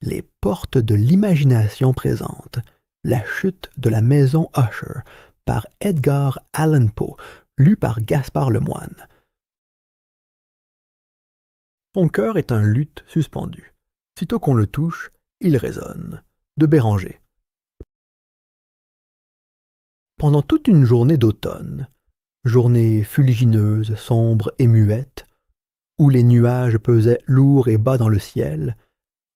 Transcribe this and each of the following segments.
Les portes de l'imagination présentent La chute de la maison Usher par Edgar Allan Poe, lu par Gaspard Lemoine. Son cœur est un luth suspendu. Sitôt qu'on le touche, il résonne. De Béranger. Pendant toute une journée d'automne, journée fuligineuse, sombre et muette, où les nuages pesaient lourds et bas dans le ciel,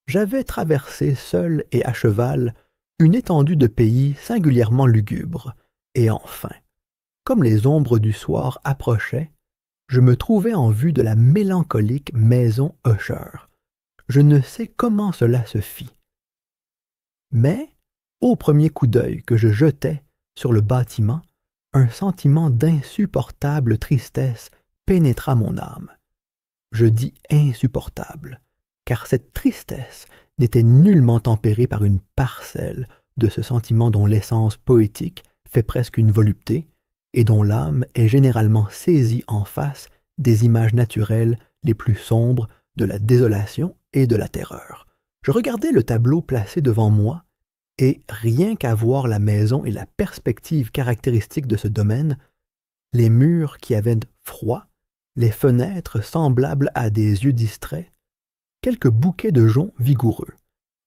j'avais traversé seul et à cheval une étendue de pays singulièrement lugubre, et enfin, comme les ombres du soir approchaient, je me trouvais en vue de la mélancolique maison Usher. Je ne sais comment cela se fit. Mais, au premier coup d'œil que je jetai sur le bâtiment, un sentiment d'insupportable tristesse pénétra mon âme. Je dis insupportable, car cette tristesse n'était nullement tempérée par une parcelle de ce sentiment dont l'essence poétique fait presque une volupté, et dont l'âme est généralement saisie en face des images naturelles les plus sombres de la désolation et de la terreur. Je regardais le tableau placé devant moi, et rien qu'à voir la maison et la perspective caractéristique de ce domaine, les murs qui avaient froid, les fenêtres semblables à des yeux distraits, quelques bouquets de joncs vigoureux,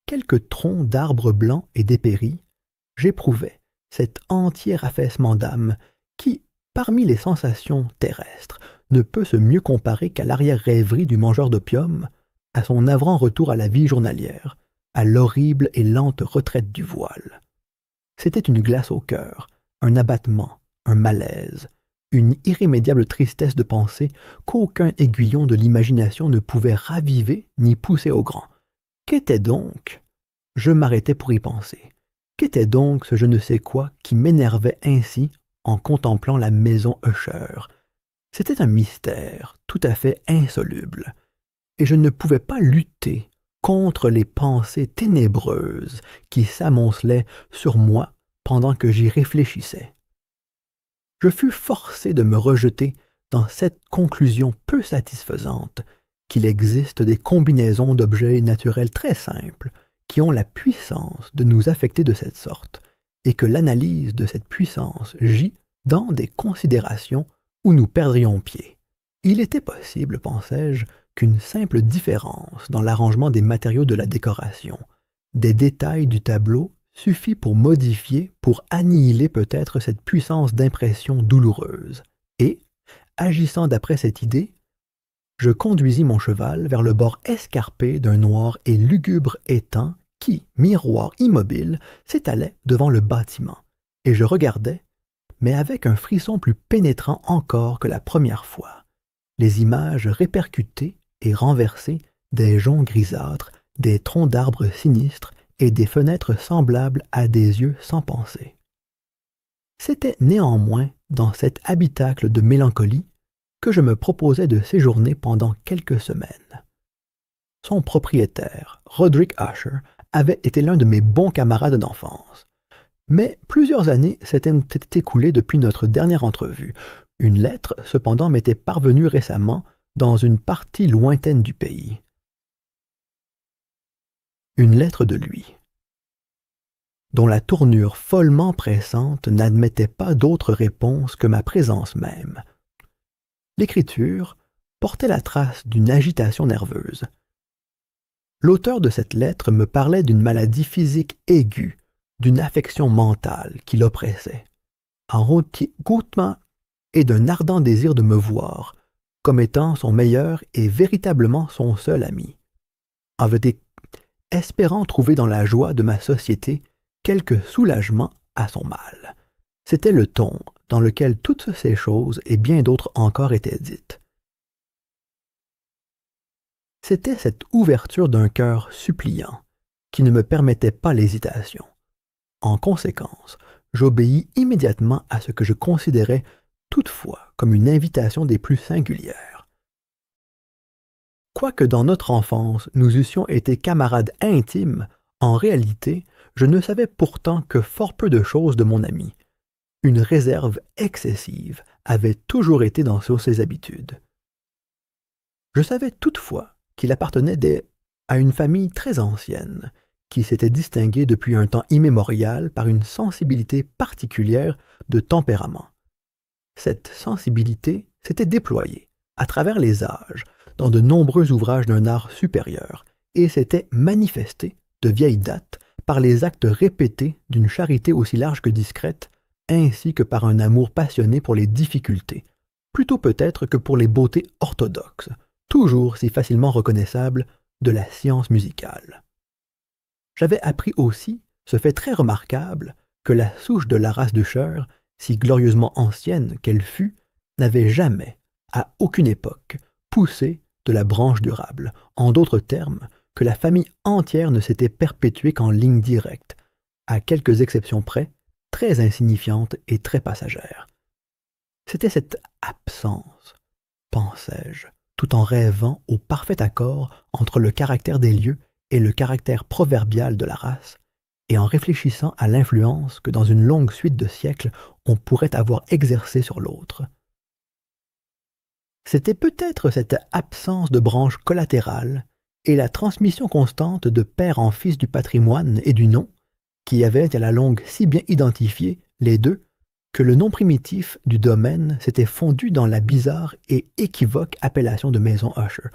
quelques troncs d'arbres blancs et dépéris, j'éprouvais cet entier affaissement d'âme qui, parmi les sensations terrestres, ne peut se mieux comparer qu'à l'arrière-rêverie du mangeur d'opium, à son navrant retour à la vie journalière, à l'horrible et lente retraite du voile. C'était une glace au cœur, un abattement, un malaise, une irrémédiable tristesse de pensée qu'aucun aiguillon de l'imagination ne pouvait raviver ni pousser au grand. Qu'était donc? Je m'arrêtais pour y penser. Qu'était donc ce je ne sais quoi qui m'énervait ainsi en contemplant la maison Usher? C'était un mystère tout à fait insoluble, et je ne pouvais pas lutter contre les pensées ténébreuses qui s'amoncelaient sur moi pendant que j'y réfléchissais. Je fus forcé de me rejeter dans cette conclusion peu satisfaisante qu'il existe des combinaisons d'objets naturels très simples qui ont la puissance de nous affecter de cette sorte, et que l'analyse de cette puissance gît dans des considérations où nous perdrions pied. Il était possible, pensais-je, qu'une simple différence dans l'arrangement des matériaux de la décoration, des détails du tableau, suffit pour modifier, pour annihiler peut-être cette puissance d'impression douloureuse. Et, agissant d'après cette idée, je conduisis mon cheval vers le bord escarpé d'un noir et lugubre étang qui, miroir immobile, s'étalait devant le bâtiment, et je regardais, mais avec un frisson plus pénétrant encore que la première fois, les images répercutées et renversées des joncs grisâtres, des troncs d'arbres sinistres et des fenêtres semblables à des yeux sans pensée. C'était néanmoins dans cet habitacle de mélancolie que je me proposais de séjourner pendant quelques semaines. Son propriétaire, Roderick Usher, avait été l'un de mes bons camarades d'enfance. Mais plusieurs années s'étaient écoulées depuis notre dernière entrevue. Une lettre, cependant, m'était parvenue récemment dans une partie lointaine du pays. Une lettre de lui, dont la tournure follement pressante n'admettait pas d'autre réponse que ma présence même. L'écriture portait la trace d'une agitation nerveuse. L'auteur de cette lettre me parlait d'une maladie physique aiguë, d'une affection mentale qui l'oppressait, en routement et d'un ardent désir de me voir, comme étant son meilleur et véritablement son seul ami. Espérant trouver dans la joie de ma société quelque soulagement à son mal. C'était le ton dans lequel toutes ces choses et bien d'autres encore étaient dites. C'était cette ouverture d'un cœur suppliant qui ne me permettait pas l'hésitation. En conséquence, j'obéis immédiatement à ce que je considérais toutefois comme une invitation des plus singulières. Quoique dans notre enfance nous eussions été camarades intimes, en réalité, je ne savais pourtant que fort peu de choses de mon ami. Une réserve excessive avait toujours été dans ses habitudes. Je savais toutefois qu'il appartenait à une famille très ancienne, qui s'était distinguée depuis un temps immémorial par une sensibilité particulière de tempérament. Cette sensibilité s'était déployée, à travers les âges, dans de nombreux ouvrages d'un art supérieur, et s'était manifestée, de vieille date, par les actes répétés d'une charité aussi large que discrète, ainsi que par un amour passionné pour les difficultés, plutôt peut-être que pour les beautés orthodoxes, toujours si facilement reconnaissables, de la science musicale. J'avais appris aussi, ce fait très remarquable, que la souche de la race d'Usher, si glorieusement ancienne qu'elle fût, n'avait jamais, à aucune époque, poussé de la branche durable. En d'autres termes, que la famille entière ne s'était perpétuée qu'en ligne directe, à quelques exceptions près, très insignifiantes et très passagères. C'était cette absence, pensais-je, tout en rêvant au parfait accord entre le caractère des lieux et le caractère proverbial de la race, et en réfléchissant à l'influence que dans une longue suite de siècles on pourrait avoir exercée sur l'autre. C'était peut-être cette absence de branche collatérale et la transmission constante de père en fils du patrimoine et du nom, qui avaient à la longue si bien identifié les deux, que le nom primitif du domaine s'était fondu dans la bizarre et équivoque appellation de maison Usher.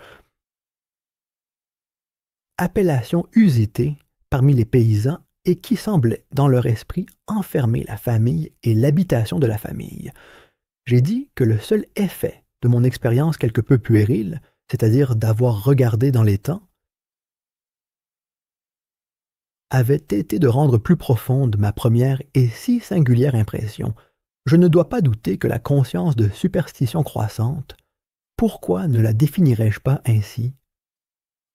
Appellation usitée parmi les paysans et qui semblait, dans leur esprit, enfermer la famille et l'habitation de la famille. J'ai dit que le seul effet de mon expérience quelque peu puérile, c'est-à-dire d'avoir regardé dans les temps, avait été de rendre plus profonde ma première et si singulière impression. Je ne dois pas douter que la conscience de superstition croissante, pourquoi ne la définirais-je pas ainsi,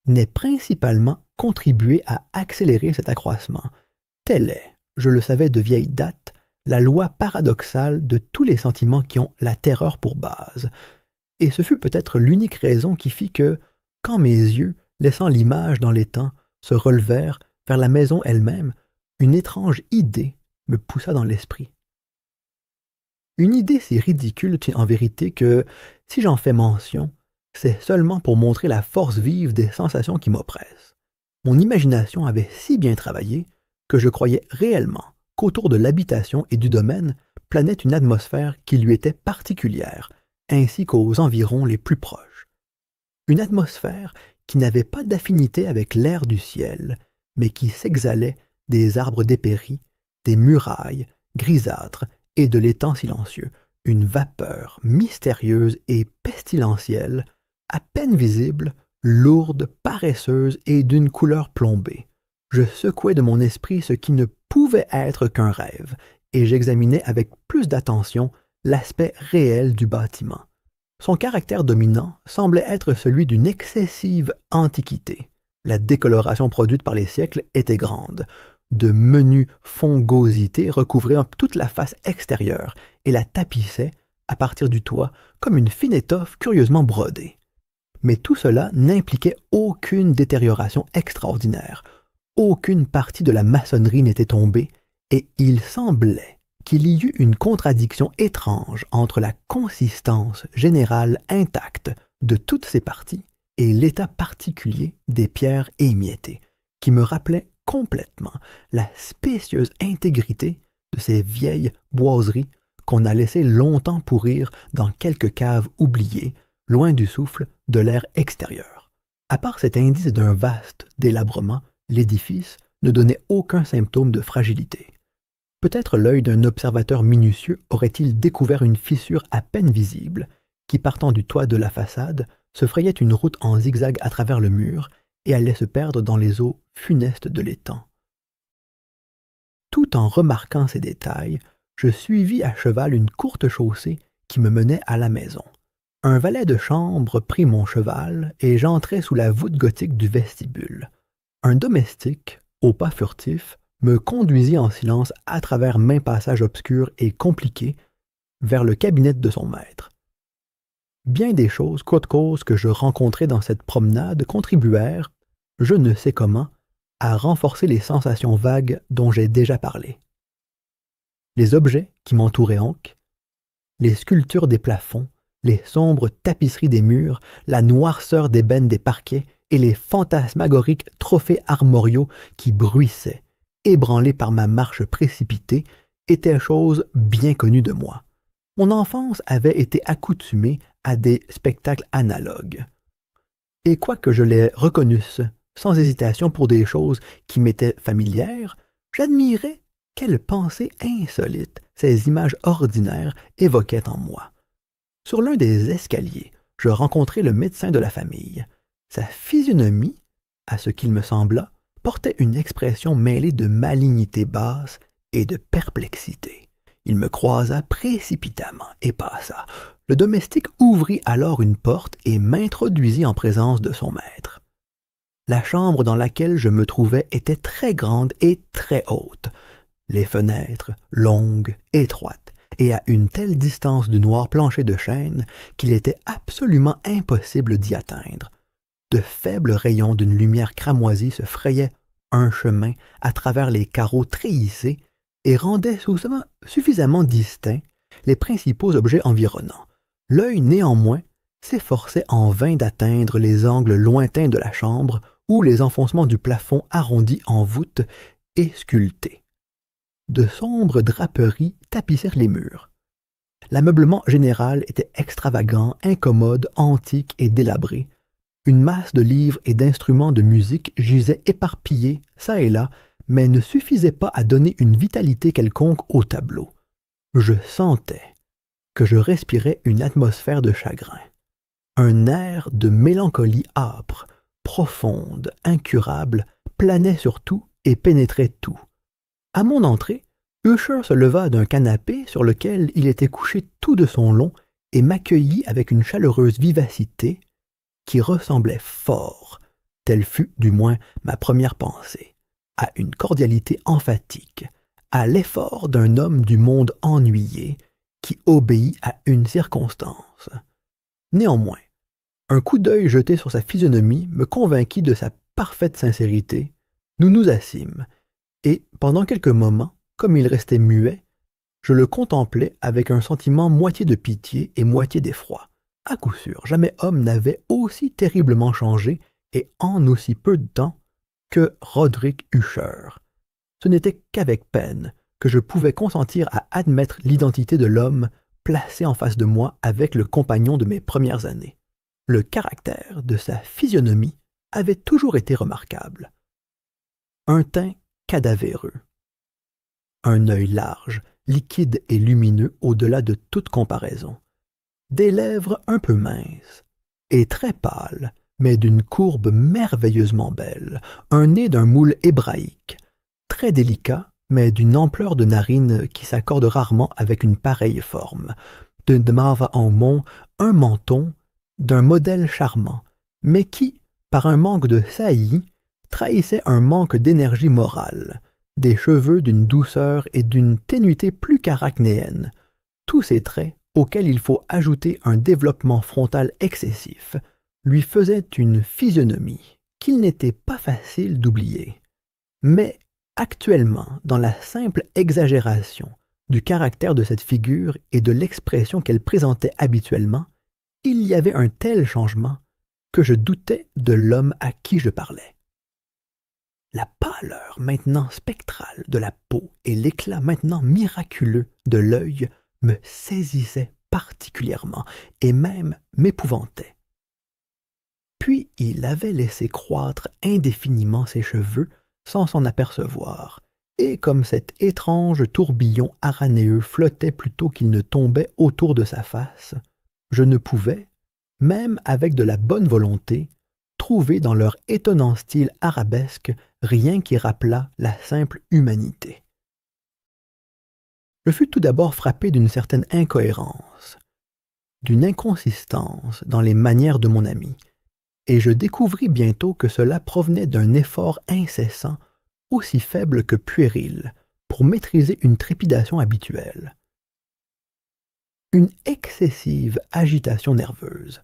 n'ait principalement contribué à accélérer cet accroissement. Telle est, je le savais de vieille date, la loi paradoxale de tous les sentiments qui ont la terreur pour base. Et ce fut peut-être l'unique raison qui fit que, quand mes yeux, laissant l'image dans les temps, se relevèrent vers la maison elle-même, une étrange idée me poussa dans l'esprit. Une idée si ridicule en vérité que, si j'en fais mention, c'est seulement pour montrer la force vive des sensations qui m'oppressent. Mon imagination avait si bien travaillé que je croyais réellement qu'autour de l'habitation et du domaine planait une atmosphère qui lui était particulière, ainsi qu'aux environs les plus proches. Une atmosphère qui n'avait pas d'affinité avec l'air du ciel, mais qui s'exhalait des arbres dépéris, des murailles grisâtres et de l'étang silencieux, une vapeur mystérieuse et pestilentielle, à peine visible, lourde, paresseuse et d'une couleur plombée. Je secouai de mon esprit ce qui ne pouvait être qu'un rêve, et j'examinai avec plus d'attention l'aspect réel du bâtiment. Son caractère dominant semblait être celui d'une excessive antiquité. La décoloration produite par les siècles était grande. De menus fongosités recouvraient toute la face extérieure et la tapissaient, à partir du toit, comme une fine étoffe curieusement brodée. Mais tout cela n'impliquait aucune détérioration extraordinaire. Aucune partie de la maçonnerie n'était tombée, et il semblait qu'il y eût une contradiction étrange entre la consistance générale intacte de toutes ces parties et l'état particulier des pierres émiettées, qui me rappelait complètement la spécieuse intégrité de ces vieilles boiseries qu'on a laissées longtemps pourrir dans quelques caves oubliées, loin du souffle de l'air extérieur. À part cet indice d'un vaste délabrement, l'édifice ne donnait aucun symptôme de fragilité. Peut-être l'œil d'un observateur minutieux aurait-il découvert une fissure à peine visible, qui, partant du toit de la façade, se frayait une route en zigzag à travers le mur et allait se perdre dans les eaux funestes de l'étang. Tout en remarquant ces détails, je suivis à cheval une courte chaussée qui me menait à la maison. Un valet de chambre prit mon cheval et j'entrai sous la voûte gothique du vestibule. Un domestique, au pas furtif, me conduisit en silence à travers maints passages obscurs et compliqués vers le cabinet de son maître. Bien des choses, côte cause, que je rencontrai dans cette promenade contribuèrent, je ne sais comment, à renforcer les sensations vagues dont j'ai déjà parlé. Les objets qui m'entouraient donc, les sculptures des plafonds, les sombres tapisseries des murs, la noirceur d'ébène des parquets et les fantasmagoriques trophées armoriaux qui bruissaient, ébranlés par ma marche précipitée, étaient chose bien connue de moi. Mon enfance avait été accoutumée à des spectacles analogues. Et quoique je les reconnusse sans hésitation pour des choses qui m'étaient familières, j'admirais quelles pensées insolites ces images ordinaires évoquaient en moi. Sur l'un des escaliers, je rencontrai le médecin de la famille. Sa physionomie, à ce qu'il me sembla, portait une expression mêlée de malignité basse et de perplexité. Il me croisa précipitamment et passa. Le domestique ouvrit alors une porte et m'introduisit en présence de son maître. La chambre dans laquelle je me trouvais était très grande et très haute. Les fenêtres, longues, étroites, et à une telle distance du noir plancher de chêne qu'il était absolument impossible d'y atteindre. De faibles rayons d'une lumière cramoisie se frayaient un chemin à travers les carreaux treillissés et rendaient suffisamment distincts les principaux objets environnants. L'œil, néanmoins, s'efforçait en vain d'atteindre les angles lointains de la chambre ou les enfoncements du plafond arrondi en voûte et sculpté. De sombres draperies tapissèrent les murs. L'ameublement général était extravagant, incommode, antique et délabré. Une masse de livres et d'instruments de musique gisait éparpillés çà et là, mais ne suffisait pas à donner une vitalité quelconque au tableau. Je sentais que je respirais une atmosphère de chagrin. Un air de mélancolie âpre, profonde, incurable, planait sur tout et pénétrait tout. À mon entrée, Usher se leva d'un canapé sur lequel il était couché tout de son long et m'accueillit avec une chaleureuse vivacité qui ressemblait fort, telle fut du moins ma première pensée, à une cordialité emphatique, à l'effort d'un homme du monde ennuyé qui obéit à une circonstance. Néanmoins, un coup d'œil jeté sur sa physionomie me convainquit de sa parfaite sincérité. Nous nous assîmes, et pendant quelques moments, comme il restait muet, je le contemplais avec un sentiment moitié de pitié et moitié d'effroi. À coup sûr, jamais homme n'avait aussi terriblement changé et en aussi peu de temps que Roderick Usher. Ce n'était qu'avec peine que je pouvais consentir à admettre l'identité de l'homme placé en face de moi avec le compagnon de mes premières années. Le caractère de sa physionomie avait toujours été remarquable. Un teint cadavéreux, un œil large, liquide et lumineux au-delà de toute comparaison, des lèvres un peu minces et très pâles, mais d'une courbe merveilleusement belle, un nez d'un moule hébraïque, très délicat, mais d'une ampleur de narine qui s'accorde rarement avec une pareille forme, de Mava en mont, un menton d'un modèle charmant, mais qui, par un manque de saillie, trahissait un manque d'énergie morale, des cheveux d'une douceur et d'une ténuité plus qu'arachnéenne. Tous ces traits, auxquels il faut ajouter un développement frontal excessif, lui faisaient une physionomie qu'il n'était pas facile d'oublier. Mais actuellement, dans la simple exagération du caractère de cette figure et de l'expression qu'elle présentait habituellement, il y avait un tel changement que je doutais de l'homme à qui je parlais. La pâleur maintenant spectrale de la peau et l'éclat maintenant miraculeux de l'œil me saisissaient particulièrement et même m'épouvantaient. Puis il avait laissé croître indéfiniment ses cheveux sans s'en apercevoir, et comme cet étrange tourbillon aranéeux flottait plutôt qu'il ne tombait autour de sa face, je ne pouvais, même avec de la bonne volonté, trouver dans leur étonnant style arabesque rien qui rappelât la simple humanité. Je fus tout d'abord frappé d'une certaine incohérence, d'une inconsistance dans les manières de mon ami, et je découvris bientôt que cela provenait d'un effort incessant, aussi faible que puéril, pour maîtriser une trépidation habituelle. Une excessive agitation nerveuse.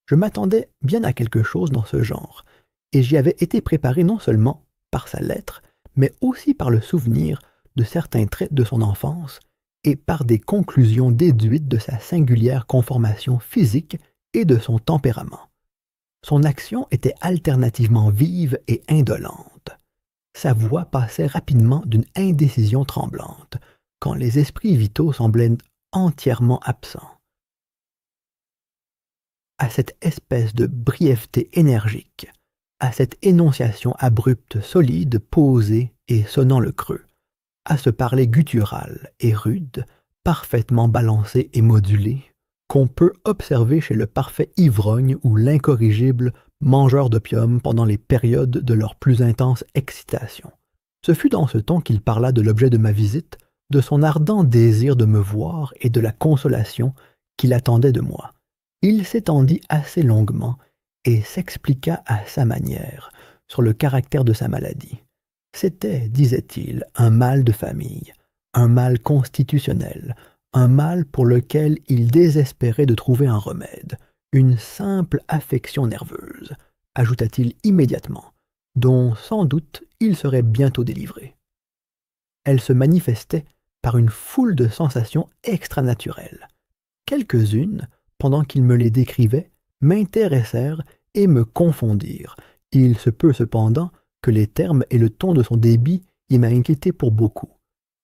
Je m'attendais bien à quelque chose dans ce genre, et j'y avais été préparé non seulement par sa lettre, mais aussi par le souvenir de certains traits de son enfance et par des conclusions déduites de sa singulière conformation physique et de son tempérament. Son action était alternativement vive et indolente. Sa voix passait rapidement d'une indécision tremblante, quand les esprits vitaux semblaient entièrement absents, à cette espèce de brièveté énergique, à cette énonciation abrupte, solide, posée et sonnant le creux, à ce parler guttural et rude, parfaitement balancé et modulé, qu'on peut observer chez le parfait ivrogne ou l'incorrigible mangeur d'opium pendant les périodes de leur plus intense excitation. Ce fut dans ce ton qu'il parla de l'objet de ma visite, de son ardent désir de me voir et de la consolation qu'il attendait de moi. Il s'étendit assez longuement et s'expliqua à sa manière sur le caractère de sa maladie. C'était, disait-il, un mal de famille, un mal constitutionnel, un mal pour lequel il désespérait de trouver un remède, une simple affection nerveuse, ajouta-t-il immédiatement, dont sans doute il serait bientôt délivré. Elle se manifestait par une foule de sensations extranaturelles. Quelques-unes, pendant qu'il me les décrivait, m'intéressèrent et me confondirent. Il se peut cependant que les termes et le ton de son débit y m'a inquiété pour beaucoup.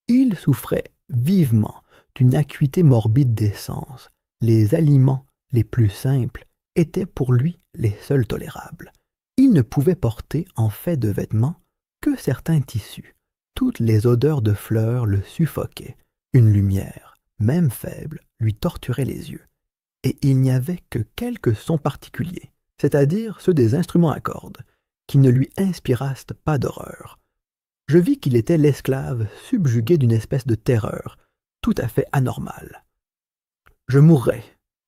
Il souffrait vivement d'une acuité morbide des sens. Les aliments les plus simples étaient pour lui les seuls tolérables. Il ne pouvait porter en fait de vêtements que certains tissus. Toutes les odeurs de fleurs le suffoquaient. Une lumière, même faible, lui torturait les yeux. Et il n'y avait que quelques sons particuliers, c'est-à-dire ceux des instruments à cordes, qui ne lui inspirassent pas d'horreur. Je vis qu'il était l'esclave subjugué d'une espèce de terreur, tout à fait anormale. « Je mourrai,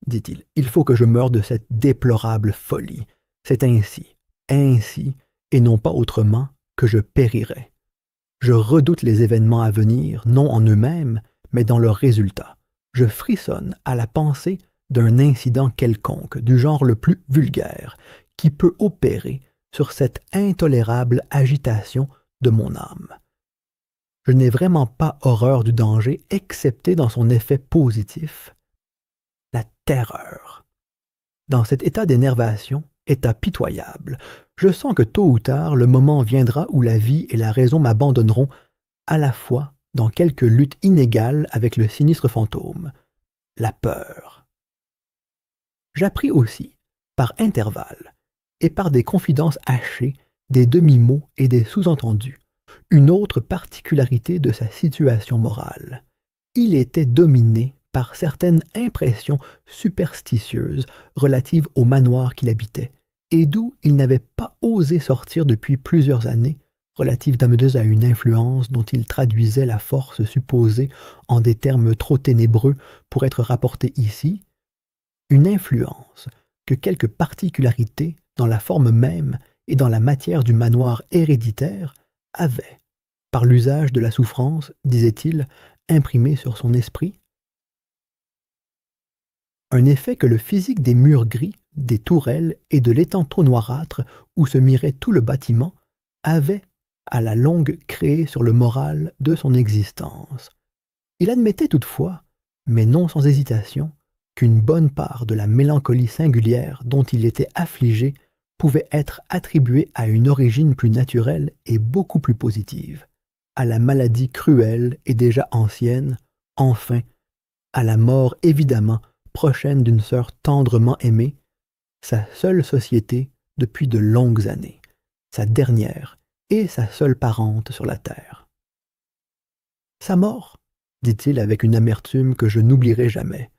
dit-il. Il faut que je meure de cette déplorable folie. C'est ainsi, et non pas autrement, que je périrai. Je redoute les événements à venir, non en eux-mêmes, mais dans leurs résultats. Je frissonne à la pensée d'un incident quelconque, du genre le plus vulgaire, qui peut opérer sur cette intolérable agitation de mon âme. Je n'ai vraiment pas horreur du danger, excepté dans son effet positif, la terreur. Dans cet état d'énervation, état pitoyable, je sens que tôt ou tard, le moment viendra où la vie et la raison m'abandonneront à la fois dans quelque lutte inégale avec le sinistre fantôme, la peur. J'appris aussi, par intervalles, et par des confidences hachées, des demi-mots et des sous-entendus, une autre particularité de sa situation morale. Il était dominé par certaines impressions superstitieuses relatives au manoir qu'il habitait, et d'où il n'avait pas osé sortir depuis plusieurs années, relatives d'amener à une influence dont il traduisait la force supposée en des termes trop ténébreux pour être rapportés ici, une influence que quelques particularités dans la forme même et dans la matière du manoir héréditaire avaient, par l'usage de la souffrance, disait-il, imprimé sur son esprit, un effet que le physique des murs gris, des tourelles et de l'étang trop noirâtre où se mirait tout le bâtiment avait à la longue créé sur le moral de son existence. Il admettait toutefois, mais non sans hésitation, qu'une bonne part de la mélancolie singulière dont il était affligé pouvait être attribuée à une origine plus naturelle et beaucoup plus positive, à la maladie cruelle et déjà ancienne, enfin, à la mort évidemment prochaine d'une sœur tendrement aimée, sa seule société depuis de longues années, sa dernière et sa seule parente sur la terre. Sa mort, dit-il avec une amertume que je n'oublierai jamais,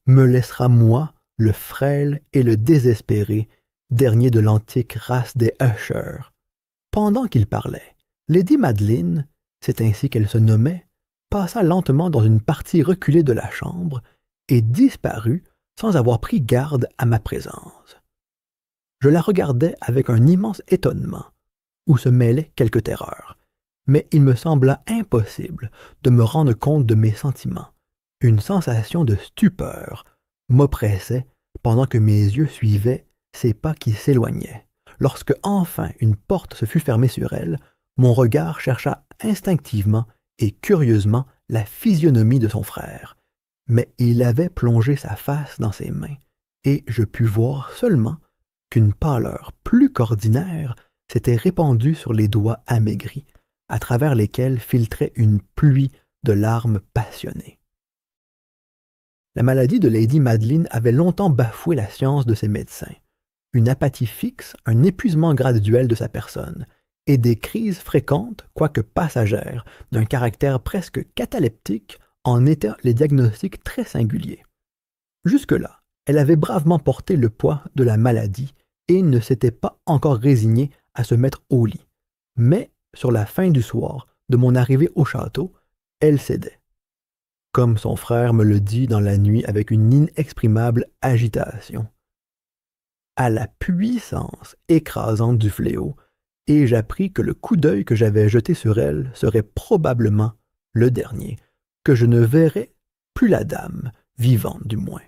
me laissera moi, le frêle et le désespéré, dernier de l'antique race des Usher. Pendant qu'il parlait, Lady Madeline, c'est ainsi qu'elle se nommait, passa lentement dans une partie reculée de la chambre et disparut sans avoir pris garde à ma présence. Je la regardais avec un immense étonnement, où se mêlait quelque terreur, mais il me sembla impossible de me rendre compte de mes sentiments. Une sensation de stupeur m'oppressait pendant que mes yeux suivaient ces pas qui s'éloignaient. Lorsque enfin une porte se fut fermée sur elle, mon regard chercha instinctivement et curieusement la physionomie de son frère, mais il avait plongé sa face dans ses mains, et je pus voir seulement qu'une pâleur plus qu'ordinaire s'était répandue sur les doigts amaigris, à travers lesquels filtrait une pluie de larmes passionnées. La maladie de Lady Madeline avait longtemps bafoué la science de ses médecins. Une apathie fixe, un épuisement graduel de sa personne, et des crises fréquentes, quoique passagères, d'un caractère presque cataleptique, en étaient les diagnostics très singuliers. Jusque-là, elle avait bravement porté le poids de la maladie et ne s'était pas encore résignée à se mettre au lit. Mais, sur la fin du soir, de mon arrivée au château, elle cédait. Comme son frère me le dit dans la nuit avec une inexprimable agitation. À la puissance écrasante du fléau, et j'appris que le coup d'œil que j'avais jeté sur elle serait probablement le dernier, que je ne verrais plus la dame, vivante du moins.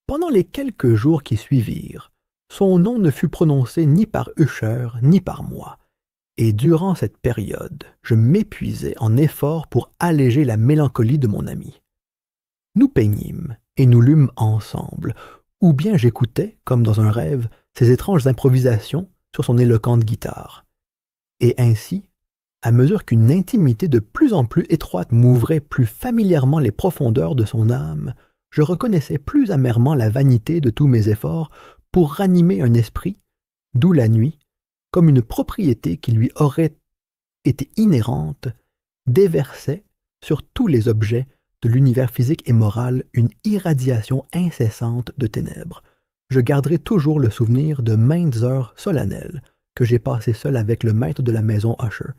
Pendant les quelques jours qui suivirent, son nom ne fut prononcé ni par Usher ni par moi, et durant cette période, je m'épuisais en efforts pour alléger la mélancolie de mon ami. Nous peignîmes et nous lûmes ensemble, ou bien j'écoutais, comme dans un rêve, ses étranges improvisations sur son éloquente guitare. Et ainsi, à mesure qu'une intimité de plus en plus étroite m'ouvrait plus familièrement les profondeurs de son âme, je reconnaissais plus amèrement la vanité de tous mes efforts pour ranimer un esprit, d'où la nuit, comme une propriété qui lui aurait été inhérente, déversait sur tous les objets de l'univers physique et moral une irradiation incessante de ténèbres. Je garderai toujours le souvenir de maintes heures solennelles que j'ai passées seul avec le maître de la maison Usher,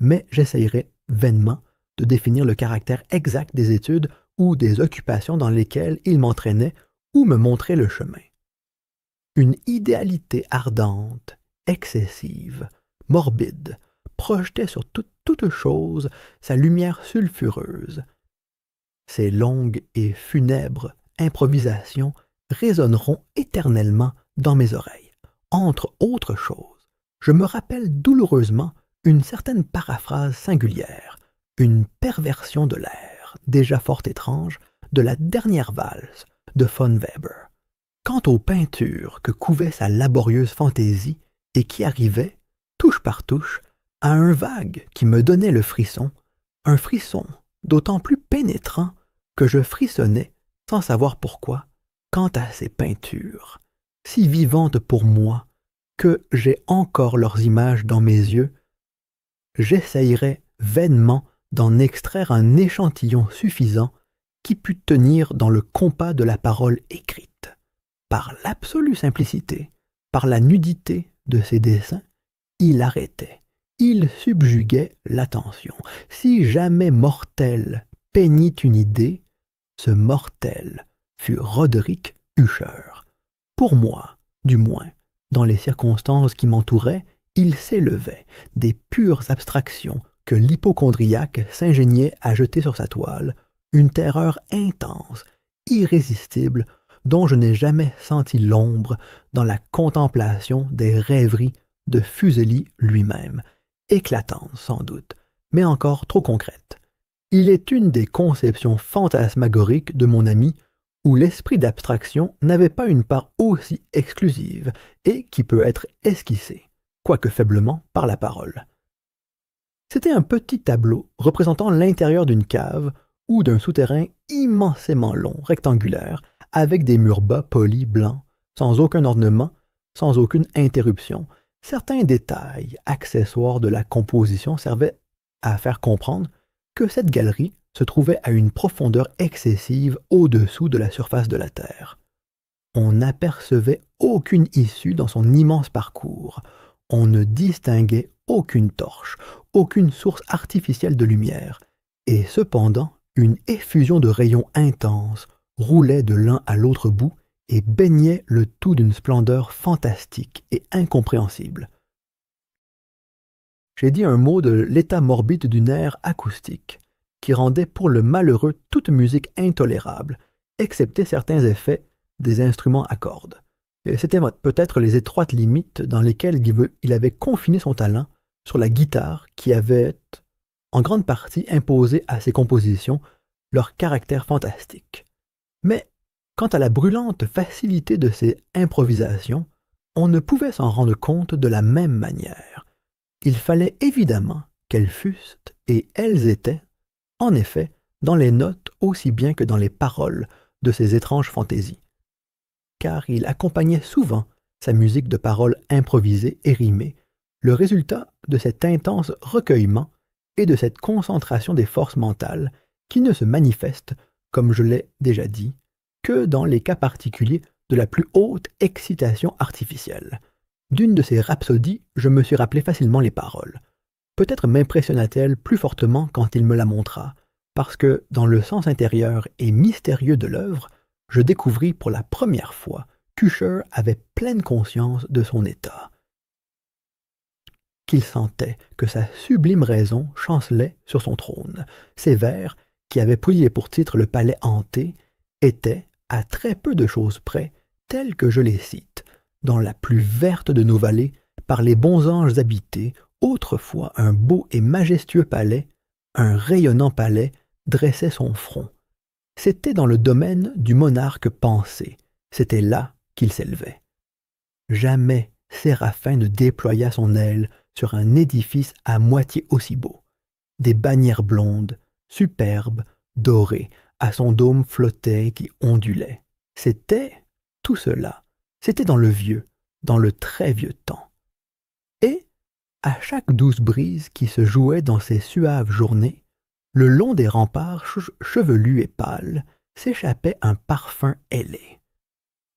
mais j'essayerai vainement de définir le caractère exact des études ou des occupations dans lesquelles il m'entraînait ou me montrait le chemin. Une idéalité ardente, excessive, morbide, projetait sur toute chose sa lumière sulfureuse. Ces longues et funèbres improvisations résonneront éternellement dans mes oreilles. Entre autres choses, je me rappelle douloureusement une certaine paraphrase singulière, une perversion de l'air, déjà fort étrange, de la dernière valse de von Weber. Quant aux peintures que couvait sa laborieuse fantaisie et qui arrivaient, touche par touche, à un vague qui me donnait le frisson, un frisson d'autant plus pénétrant que je frissonnais sans savoir pourquoi, quant à ces peintures, si vivantes pour moi que j'ai encore leurs images dans mes yeux, j'essayerais vainement d'en extraire un échantillon suffisant qui pût tenir dans le compas de la parole écrite. Par l'absolue simplicité, par la nudité de ses dessins, il arrêtait, il subjuguait l'attention. Si jamais mortel peignit une idée, ce mortel fut Roderick Usher. Pour moi, du moins, dans les circonstances qui m'entouraient, il s'élevait des pures abstractions que l'hypocondriaque s'ingéniait à jeter sur sa toile, une terreur intense, irrésistible, dont je n'ai jamais senti l'ombre dans la contemplation des rêveries de Fuseli lui-même, éclatantes sans doute, mais encore trop concrètes. Il est une des conceptions fantasmagoriques de mon ami où l'esprit d'abstraction n'avait pas une part aussi exclusive et qui peut être esquissée, quoique faiblement, par la parole. C'était un petit tableau représentant l'intérieur d'une cave ou d'un souterrain immensément long, rectangulaire, avec des murs bas polis blancs, sans aucun ornement, sans aucune interruption. Certains détails, accessoires de la composition servaient à faire comprendre que cette galerie se trouvait à une profondeur excessive au-dessous de la surface de la terre. On n'apercevait aucune issue dans son immense parcours. On ne distinguait aucune torche, aucune source artificielle de lumière, et cependant une effusion de rayons intenses roulait de l'un à l'autre bout et baignait le tout d'une splendeur fantastique et incompréhensible. J'ai dit un mot de l'état morbide d'une air acoustique, qui rendait pour le malheureux toute musique intolérable, excepté certains effets des instruments à cordes. C'était peut-être les étroites limites dans lesquelles il avait confiné son talent sur la guitare qui avait, en grande partie, imposé à ses compositions leur caractère fantastique. Mais, quant à la brûlante facilité de ses improvisations, on ne pouvait s'en rendre compte de la même manière. Il fallait évidemment qu'elles fussent, et elles étaient, en effet, dans les notes aussi bien que dans les paroles de ces étranges fantaisies. Car il accompagnait souvent sa musique de paroles improvisées et rimées, le résultat de cet intense recueillement et de cette concentration des forces mentales qui ne se manifestent, comme je l'ai déjà dit, que dans les cas particuliers de la plus haute excitation artificielle. D'une de ces rhapsodies, je me suis rappelé facilement les paroles. Peut-être m'impressionna-t-elle plus fortement quand il me la montra, parce que, dans le sens intérieur et mystérieux de l'œuvre, je découvris pour la première fois qu'Usher avait pleine conscience de son état, qu'il sentait que sa sublime raison chancelait sur son trône. Ces vers, qui avaient pris pour titre Le Palais hanté, étaient, à très peu de choses près, tels que je les cite, dans la plus verte de nos vallées, par les bons anges habités, autrefois un beau et majestueux palais, un rayonnant palais, dressait son front. C'était dans le domaine du monarque pensé, c'était là qu'il s'élevait. Jamais Séraphin ne déploya son aile sur un édifice à moitié aussi beau. Des bannières blondes, superbes, dorées, à son dôme flottaient qui ondulaient. C'était tout cela, c'était dans le vieux, dans le très vieux temps. Et, à chaque douce brise qui se jouait dans ces suaves journées, le long des remparts chevelus et pâles s'échappait un parfum ailé.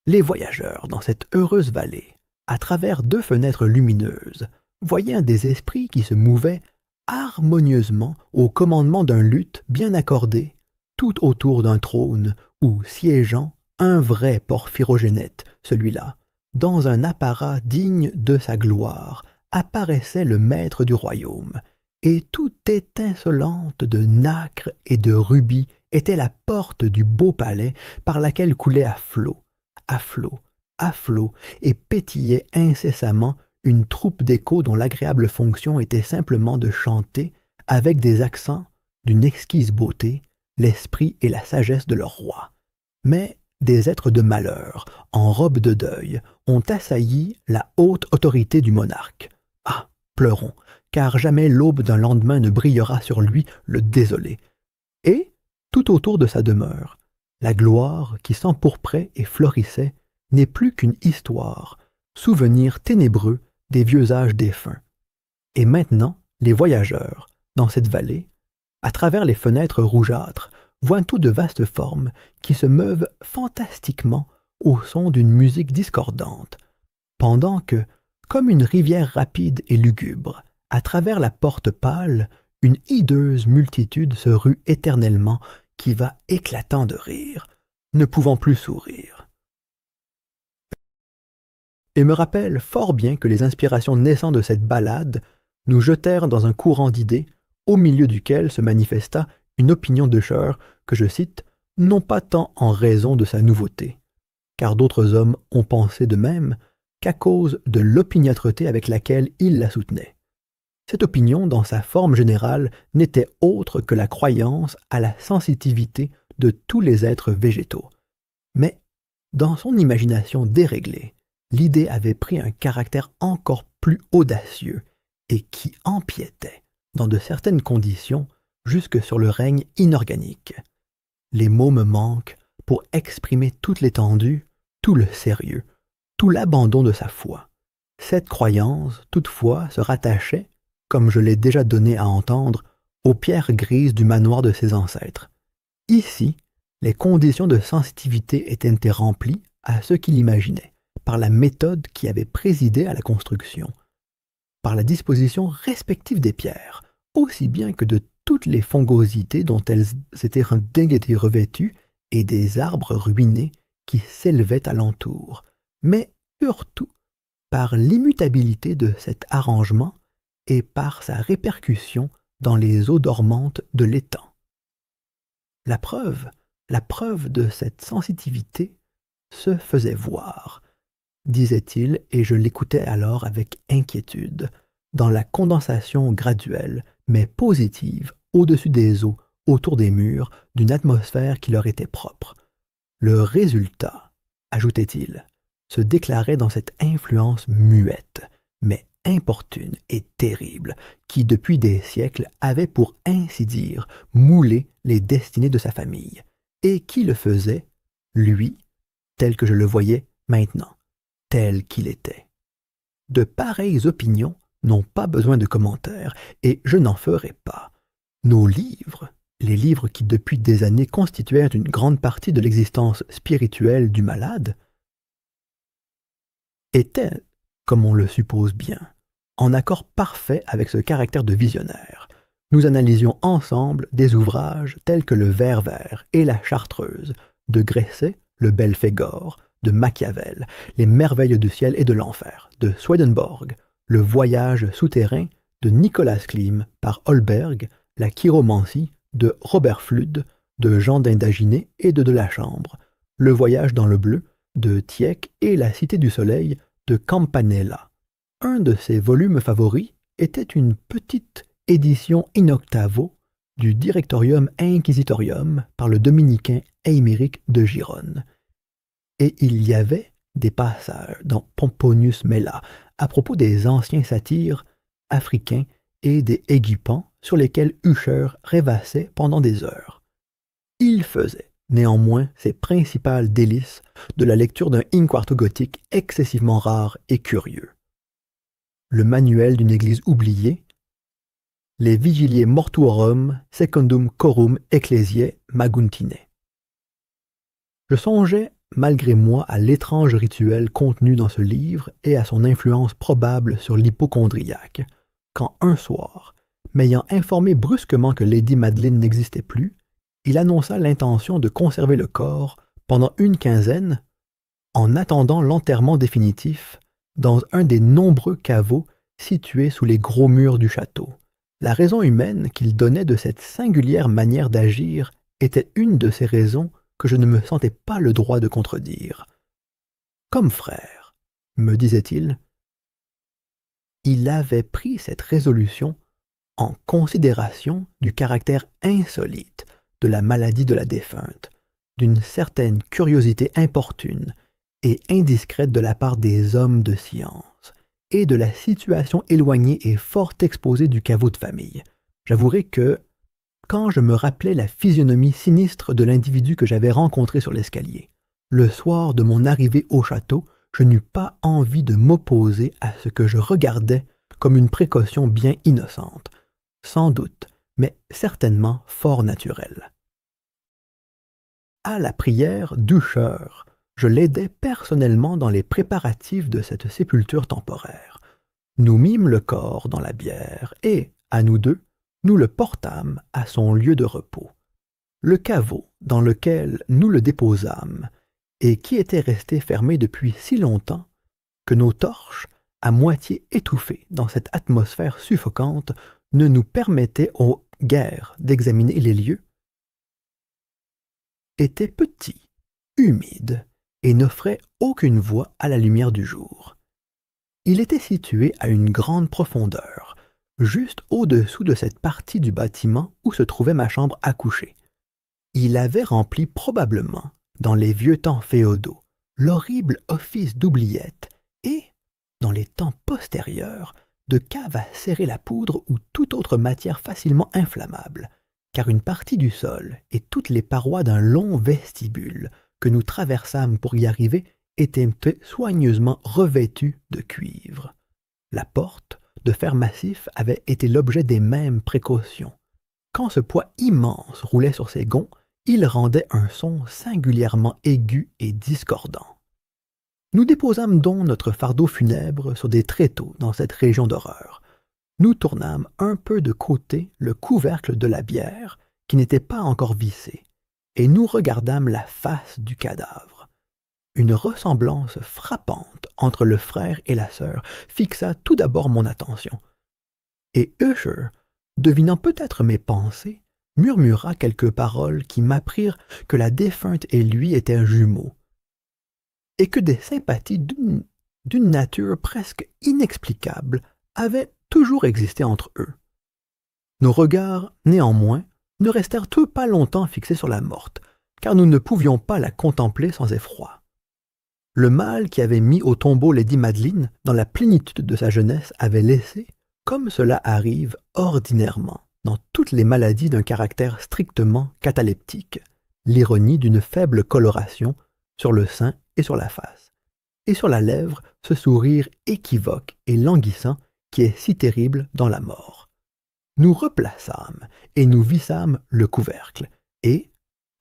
Les voyageurs, dans cette heureuse vallée, à travers deux fenêtres lumineuses, voyaient des esprits qui se mouvaient harmonieusement au commandement d'un luth bien accordé, tout autour d'un trône où, siégeant, un vrai Porphyrogénète, celui-là, dans un apparat digne de sa gloire, apparaissait le maître du royaume, et tout étincelante de nacre et de rubis était la porte du beau palais par laquelle coulait à flot, et pétillait incessamment une troupe d'échos dont l'agréable fonction était simplement de chanter, avec des accents d'une exquise beauté, l'esprit et la sagesse de leur roi. Mais des êtres de malheur, en robe de deuil, ont assailli la haute autorité du monarque. Ah, pleurons, car jamais l'aube d'un lendemain ne brillera sur lui, le désolé. Et, tout autour de sa demeure, la gloire qui s'empourprait et florissait n'est plus qu'une histoire, souvenir ténébreux des vieux âges défunts. Et maintenant, les voyageurs, dans cette vallée, à travers les fenêtres rougeâtres, voient tout de vastes formes qui se meuvent fantastiquement au son d'une musique discordante, pendant que, comme une rivière rapide et lugubre, à travers la porte pâle, une hideuse multitude se rue éternellement qui va éclatant de rire, ne pouvant plus sourire. Et me rappelle fort bien que les inspirations naissant de cette ballade nous jetèrent dans un courant d'idées au milieu duquel se manifesta une opinion d'Usher que je cite, non pas tant en raison de sa nouveauté, car d'autres hommes ont pensé de même, qu'à cause de l'opiniâtreté avec laquelle il la soutenait. Cette opinion, dans sa forme générale, n'était autre que la croyance à la sensitivité de tous les êtres végétaux. Mais, dans son imagination déréglée, l'idée avait pris un caractère encore plus audacieux et qui empiétait, dans de certaines conditions, jusque sur le règne inorganique. Les mots me manquent pour exprimer toute l'étendue, tout le sérieux, tout l'abandon de sa foi. Cette croyance, toutefois, se rattachait, comme je l'ai déjà donné à entendre, aux pierres grises du manoir de ses ancêtres. Ici, les conditions de sensitivité étaient remplies à ce qu'il imaginait, par la méthode qui avait présidé à la construction, par la disposition respective des pierres, aussi bien que de toutes les fongosités dont elles s'étaient revêtues et des arbres ruinés qui s'élevaient alentour, mais surtout par l'immutabilité de cet arrangement et par sa répercussion dans les eaux dormantes de l'étang. La preuve de cette sensitivité se faisait voir, disait-il, et je l'écoutais alors avec inquiétude, dans la condensation graduelle, mais positive, au-dessus des eaux, autour des murs, d'une atmosphère qui leur était propre. Le résultat, ajoutait-il, se déclarait dans cette influence muette, mais importune et terrible, qui depuis des siècles avait pour ainsi dire moulé les destinées de sa famille, et qui le faisait, lui, tel que je le voyais maintenant, tel qu'il était. De pareilles opinions n'ont pas besoin de commentaires, et je n'en ferai pas. Nos livres, les livres qui depuis des années constituèrent une grande partie de l'existence spirituelle du malade, étaient, comme on le suppose bien, en accord parfait avec ce caractère de visionnaire. Nous analysions ensemble des ouvrages tels que le Ver vert et la Chartreuse, de Gresset, le Belphégor, de Machiavel, les merveilles du ciel et de l'enfer, de Swedenborg, le voyage souterrain de Nicolas Klim par Holberg, la chiromancie de Robert Fludd, de Jean d'Indaginé et de la Chambre, le voyage dans le bleu de Tieck et la cité du soleil de Campanella. Un de ses volumes favoris était une petite édition in octavo du Directorium Inquisitorium par le dominicain Aymeric de Gironne. Et il y avait des passages dans Pomponius Mela à propos des anciens satyres africains et des Égypans sur lesquels Usher rêvassait pendant des heures. Il faisait néanmoins ses principales délices de la lecture d'un in-quarto gothique excessivement rare et curieux. Le manuel d'une église oubliée, les Vigiliae Mortuorum Secundum Chorum Ecclesiae Maguntine. Je songeais malgré moi à l'étrange rituel contenu dans ce livre et à son influence probable sur l'hypocondriaque, quand un soir, m'ayant informé brusquement que Lady Madeleine n'existait plus, il annonça l'intention de conserver le corps pendant une quinzaine, en attendant l'enterrement définitif dans un des nombreux caveaux situés sous les gros murs du château. La raison humaine qu'il donnait de cette singulière manière d'agir était une de ces raisons que je ne me sentais pas le droit de contredire. Comme frère, me disait-il, il avait pris cette résolution en considération du caractère insolite de la maladie de la défunte, d'une certaine curiosité importune et indiscrète de la part des hommes de science, et de la situation éloignée et fort exposée du caveau de famille. J'avouerai que, quand je me rappelais la physionomie sinistre de l'individu que j'avais rencontré sur l'escalier, le soir de mon arrivée au château, je n'eus pas envie de m'opposer à ce que je regardais comme une précaution bien innocente, sans doute, mais certainement fort naturelle. À la prière d'Usher, je l'aidais personnellement dans les préparatifs de cette sépulture temporaire. Nous mîmes le corps dans la bière et, à nous deux, nous le portâmes à son lieu de repos. Le caveau dans lequel nous le déposâmes, et qui était resté fermé depuis si longtemps que nos torches, à moitié étouffées dans cette atmosphère suffocante, ne nous permettaient guère d'examiner les lieux, était petit, humide, et n'offrait aucune voie à la lumière du jour. Il était situé à une grande profondeur, juste au-dessous de cette partie du bâtiment où se trouvait ma chambre à coucher. Il avait rempli probablement, dans les vieux temps féodaux, l'horrible office d'oubliette et, dans les temps postérieurs, de cave à serrer la poudre ou toute autre matière facilement inflammable, car une partie du sol et toutes les parois d'un long vestibule que nous traversâmes pour y arriver étaient soigneusement revêtues de cuivre. La porte, de fer massif, avait été l'objet des mêmes précautions. Quand ce poids immense roulait sur ses gonds, il rendait un son singulièrement aigu et discordant. Nous déposâmes donc notre fardeau funèbre sur des tréteaux dans cette région d'horreur. Nous tournâmes un peu de côté le couvercle de la bière, qui n'était pas encore vissé, et nous regardâmes la face du cadavre. Une ressemblance frappante entre le frère et la sœur fixa tout d'abord mon attention, et Usher, devinant peut-être mes pensées, murmura quelques paroles qui m'apprirent que la défunte et lui étaient jumeaux, et que des sympathies d'une nature presque inexplicable avaient toujours existé entre eux. Nos regards, néanmoins, ne restèrent pas longtemps fixés sur la morte, car nous ne pouvions pas la contempler sans effroi. Le mal qui avait mis au tombeau Lady Madeline, dans la plénitude de sa jeunesse, avait laissé, comme cela arrive ordinairement dans toutes les maladies d'un caractère strictement cataleptique, l'ironie d'une faible coloration sur le sein et sur la face, et sur la lèvre ce sourire équivoque et languissant qui est si terrible dans la mort. Nous replaçâmes et nous vissâmes le couvercle, et,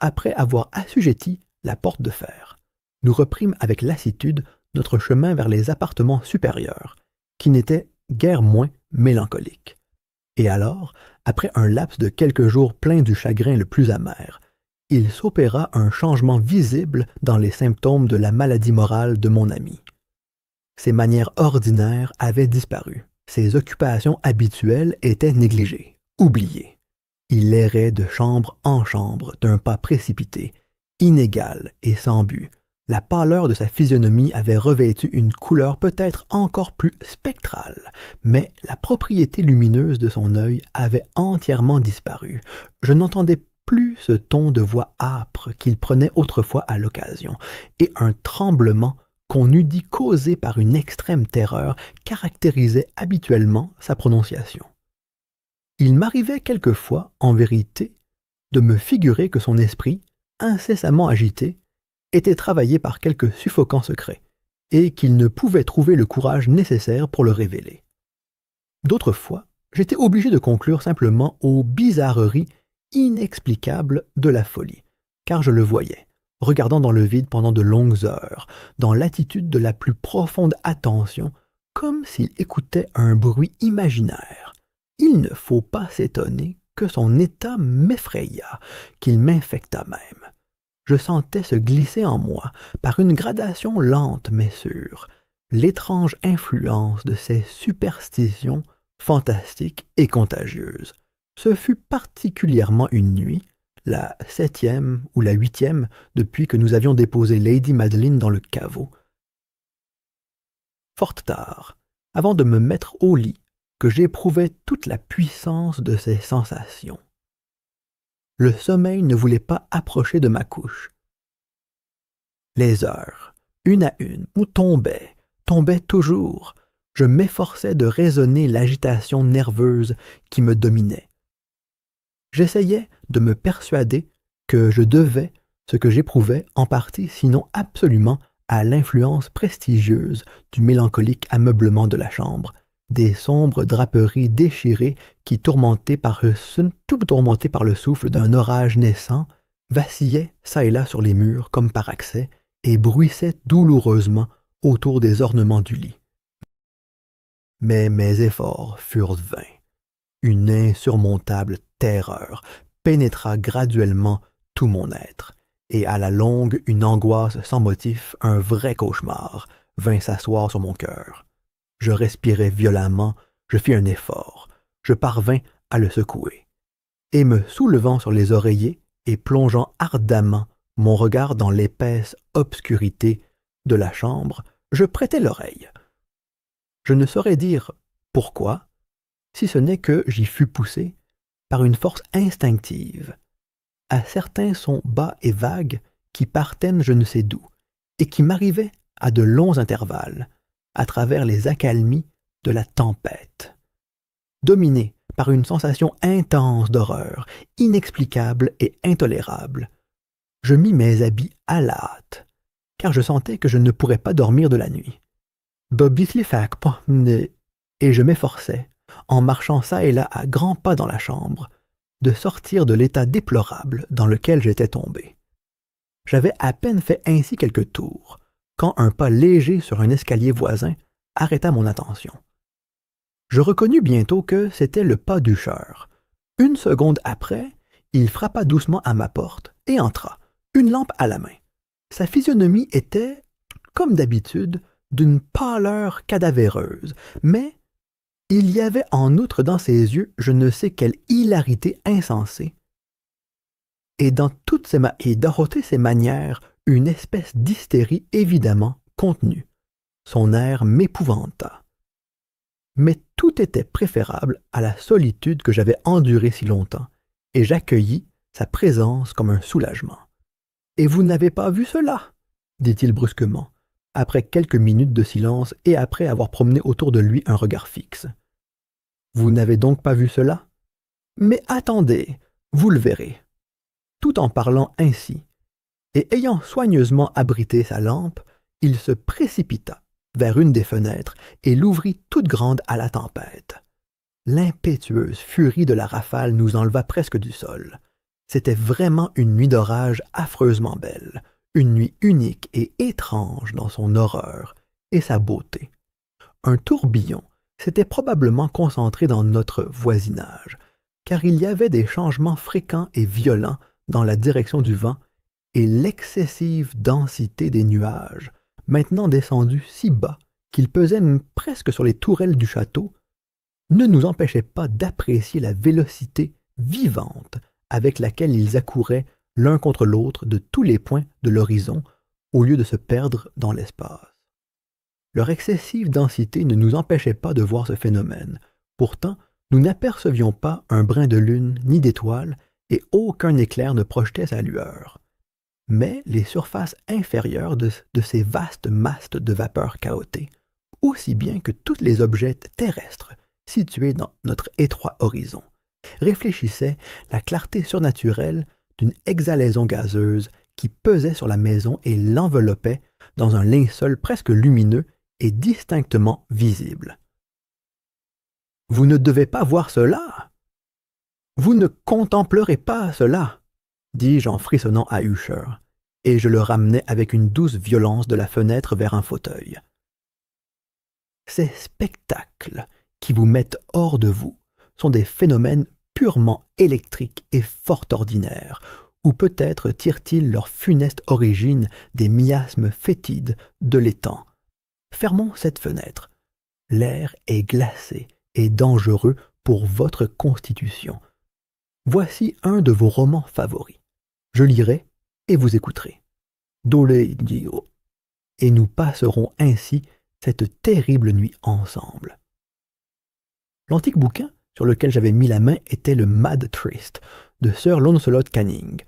après avoir assujetti la porte de fer, nous reprîmes avec lassitude notre chemin vers les appartements supérieurs, qui n'étaient guère moins mélancoliques. Et alors, après un laps de quelques jours pleins du chagrin le plus amer, il s'opéra un changement visible dans les symptômes de la maladie morale de mon ami. Ses manières ordinaires avaient disparu. Ses occupations habituelles étaient négligées, oubliées. Il errait de chambre en chambre d'un pas précipité, inégal et sans but. La pâleur de sa physionomie avait revêtu une couleur peut-être encore plus spectrale, mais la propriété lumineuse de son œil avait entièrement disparu. Je n'entendais plus ce ton de voix âpre qu'il prenait autrefois à l'occasion, et un tremblement qu'on eût dit causé par une extrême terreur caractérisait habituellement sa prononciation. Il m'arrivait quelquefois, en vérité, de me figurer que son esprit, incessamment agité, était travaillé par quelque suffocant secret, et qu'il ne pouvait trouver le courage nécessaire pour le révéler. D'autres fois, j'étais obligé de conclure simplement aux bizarreries inexplicables de la folie, car je le voyais, regardant dans le vide pendant de longues heures, dans l'attitude de la plus profonde attention, comme s'il écoutait un bruit imaginaire. Il ne faut pas s'étonner que son état m'effraya, qu'il m'infecta même. Je sentais se glisser en moi, par une gradation lente mais sûre, l'étrange influence de ces superstitions fantastiques et contagieuses. Ce fut particulièrement une nuit, la 7e ou la 8e depuis que nous avions déposé Lady Madeline dans le caveau. Fort tard, avant de me mettre au lit, que j'éprouvais toute la puissance de ces sensations. Le sommeil ne voulait pas approcher de ma couche. Les heures, une à une, tombaient toujours. Je m'efforçais de raisonner l'agitation nerveuse qui me dominait. J'essayais de me persuader que je devais ce que j'éprouvais en partie, sinon absolument, à l'influence prestigieuse du mélancolique ameublement de la chambre, des sombres draperies déchirées qui, tourmentées par le souffle d'un orage naissant, vacillaient çà et là sur les murs comme par accès et bruissaient douloureusement autour des ornements du lit. Mais mes efforts furent vains. Une insurmontable terreur pénétra graduellement tout mon être, et à la longue une angoisse sans motif, un vrai cauchemar, vint s'asseoir sur mon cœur. Je respirai violemment, je fis un effort, je parvins à le secouer, et me soulevant sur les oreillers et plongeant ardemment mon regard dans l'épaisse obscurité de la chambre, je prêtai l'oreille. Je ne saurais dire pourquoi, si ce n'est que j'y fus poussé par une force instinctive, à certains sons bas et vagues qui partaient je ne sais d'où, et qui m'arrivaient à de longs intervalles, à travers les accalmies de la tempête. Dominé par une sensation intense d'horreur, inexplicable et intolérable, je mis mes habits à la hâte, car je sentais que je ne pourrais pas dormir de la nuit. Et je m'efforçais, en marchant çà et là à grands pas dans la chambre, de sortir de l'état déplorable dans lequel j'étais tombé. J'avais à peine fait ainsi quelques tours, quand un pas léger sur un escalier voisin arrêta mon attention. Je reconnus bientôt que c'était le pas d'Usher. Une seconde après, il frappa doucement à ma porte et entra, une lampe à la main. Sa physionomie était, comme d'habitude, d'une pâleur cadavéreuse, mais il y avait en outre dans ses yeux je ne sais quelle hilarité insensée, et dans toutes ses manières une espèce d'hystérie évidemment contenue. Son air m'épouvanta. Mais tout était préférable à la solitude que j'avais endurée si longtemps, et j'accueillis sa présence comme un soulagement. « Et vous n'avez pas vu cela ?» dit-il brusquement. après quelques minutes de silence et après avoir promené autour de lui un regard fixe. « Vous n'avez donc pas vu cela? Mais attendez, vous le verrez. » Tout en parlant ainsi, et ayant soigneusement abrité sa lampe, il se précipita vers une des fenêtres et l'ouvrit toute grande à la tempête. L'impétueuse furie de la rafale nous enleva presque du sol. C'était vraiment une nuit d'orage affreusement belle, une nuit unique et étrange dans son horreur et sa beauté. Un tourbillon s'était probablement concentré dans notre voisinage, car il y avait des changements fréquents et violents dans la direction du vent et l'excessive densité des nuages, maintenant descendus si bas qu'ils pesaient presque sur les tourelles du château, ne nous empêchait pas d'apprécier la vélocité vivante avec laquelle ils accouraient l'un contre l'autre de tous les points de l'horizon au lieu de se perdre dans l'espace. Leur excessive densité ne nous empêchait pas de voir ce phénomène. Pourtant, nous n'apercevions pas un brin de lune ni d'étoile et aucun éclair ne projetait sa lueur. Mais les surfaces inférieures de ces vastes masses de vapeur chaotées, aussi bien que tous les objets terrestres situés dans notre étroit horizon, réfléchissaient la clarté surnaturelle d'une exhalaison gazeuse qui pesait sur la maison et l'enveloppait dans un linceul presque lumineux et distinctement visible. « Vous ne devez pas voir cela! Vous ne contemplerez pas cela! » dis-je en frissonnant à Usher, et je le ramenai avec une douce violence de la fenêtre vers un fauteuil. Ces spectacles qui vous mettent hors de vous sont des phénomènes purement électriques et fort ordinaires, ou peut-être tirent-ils leur funeste origine des miasmes fétides de l'étang. Fermons cette fenêtre. L'air est glacé et dangereux pour votre constitution. Voici un de vos romans favoris. Je lirai et vous écouterez. Dole Dio. Et nous passerons ainsi cette terrible nuit ensemble. L'antique bouquin sur lequel j'avais mis la main était le Mad Trist de Sir Launcelot Canning,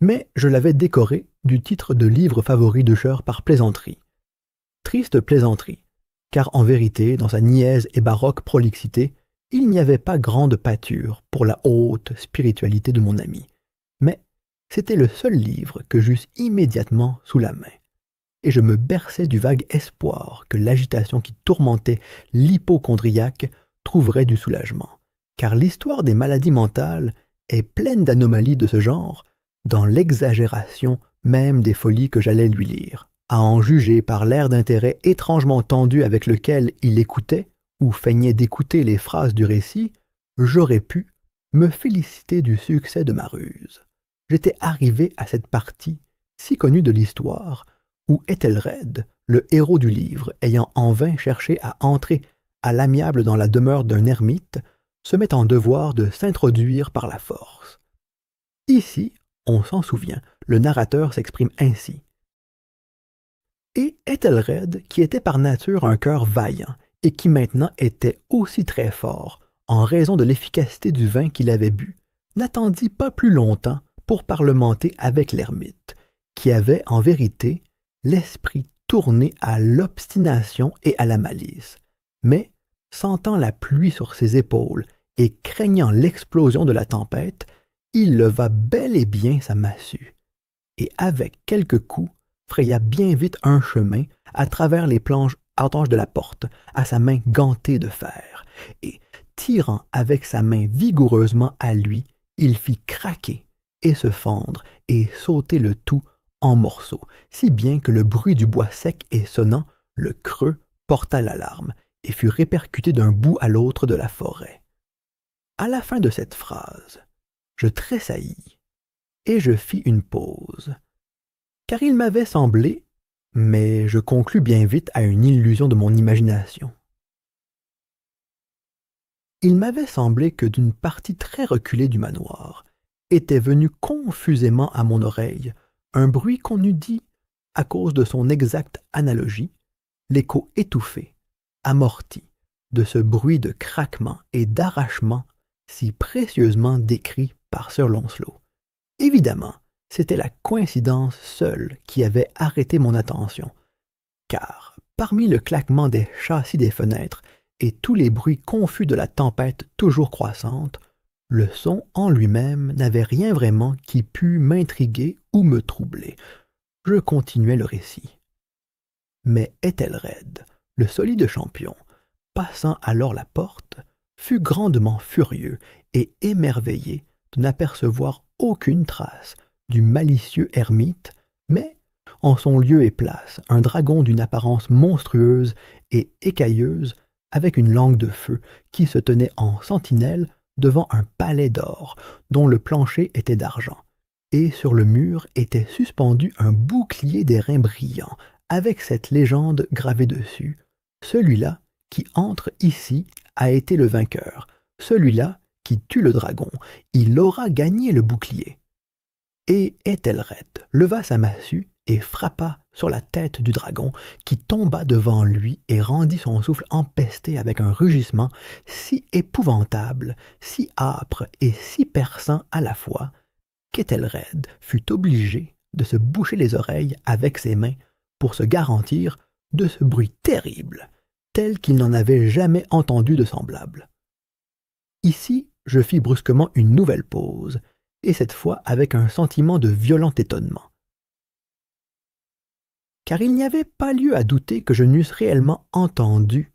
mais je l'avais décoré du titre de livre favori d'Usher par plaisanterie. Triste plaisanterie, car en vérité, dans sa niaise et baroque prolixité, il n'y avait pas grande pâture pour la haute spiritualité de mon ami. Mais c'était le seul livre que j'eusse immédiatement sous la main, et je me berçais du vague espoir que l'agitation qui tourmentait l'hypocondriaque trouverait du soulagement, car l'histoire des maladies mentales est pleine d'anomalies de ce genre, dans l'exagération même des folies que j'allais lui lire. À en juger par l'air d'intérêt étrangement tendu avec lequel il écoutait ou feignait d'écouter les phrases du récit, j'aurais pu me féliciter du succès de ma ruse. J'étais arrivé à cette partie si connue de l'histoire où Ethelred, le héros du livre, ayant en vain cherché à entrer à l'amiable dans la demeure d'un ermite, se met en devoir de s'introduire par la force. Ici, on s'en souvient, le narrateur s'exprime ainsi. Et Ethelred, qui était par nature un cœur vaillant, et qui maintenant était aussi très fort, en raison de l'efficacité du vin qu'il avait bu, n'attendit pas plus longtemps pour parlementer avec l'ermite, qui avait en vérité l'esprit tourné à l'obstination et à la malice. Mais, sentant la pluie sur ses épaules et craignant l'explosion de la tempête, il leva bel et bien sa massue, et avec quelques coups, fraya bien vite un chemin à travers les planches entanches de la porte, à sa main gantée de fer, et, tirant avec sa main vigoureusement à lui, il fit craquer et se fendre et sauter le tout en morceaux, si bien que le bruit du bois sec et sonnant, le creux, porta l'alarme et fut répercuté d'un bout à l'autre de la forêt. À la fin de cette phrase, je tressaillis et je fis une pause, car il m'avait semblé, mais je conclus bien vite à une illusion de mon imagination. Il m'avait semblé que d'une partie très reculée du manoir était venu confusément à mon oreille un bruit qu'on eût dit, à cause de son exacte analogie, l'écho étouffé, amorti, de ce bruit de craquement et d'arrachement si précieusement décrit par Sir Lancelot. Évidemment, c'était la coïncidence seule qui avait arrêté mon attention, car, parmi le claquement des châssis des fenêtres et tous les bruits confus de la tempête toujours croissante, le son en lui-même n'avait rien vraiment qui pût m'intriguer ou me troubler. Je continuai le récit. Mais Ethelred, le solide champion, passant alors la porte, fut grandement furieux et émerveillé de n'apercevoir aucune trace du malicieux ermite, mais, en son lieu et place, un dragon d'une apparence monstrueuse et écailleuse, avec une langue de feu, qui se tenait en sentinelle devant un palais d'or, dont le plancher était d'argent, et sur le mur était suspendu un bouclier d'airain brillant, avec cette légende gravée dessus: celui-là qui entre ici a été le vainqueur, celui-là qui tue le dragon, il aura gagné le bouclier. Et Ethelred leva sa massue et frappa sur la tête du dragon, qui tomba devant lui et rendit son souffle empesté avec un rugissement si épouvantable, si âpre et si perçant à la fois, qu'Ethelred fut obligé de se boucher les oreilles avec ses mains pour se garantir de ce bruit terrible, tel qu'il n'en avait jamais entendu de semblable. Ici, je fis brusquement une nouvelle pause, et cette fois avec un sentiment de violent étonnement. Car il n'y avait pas lieu à douter que je n'eusse réellement entendu,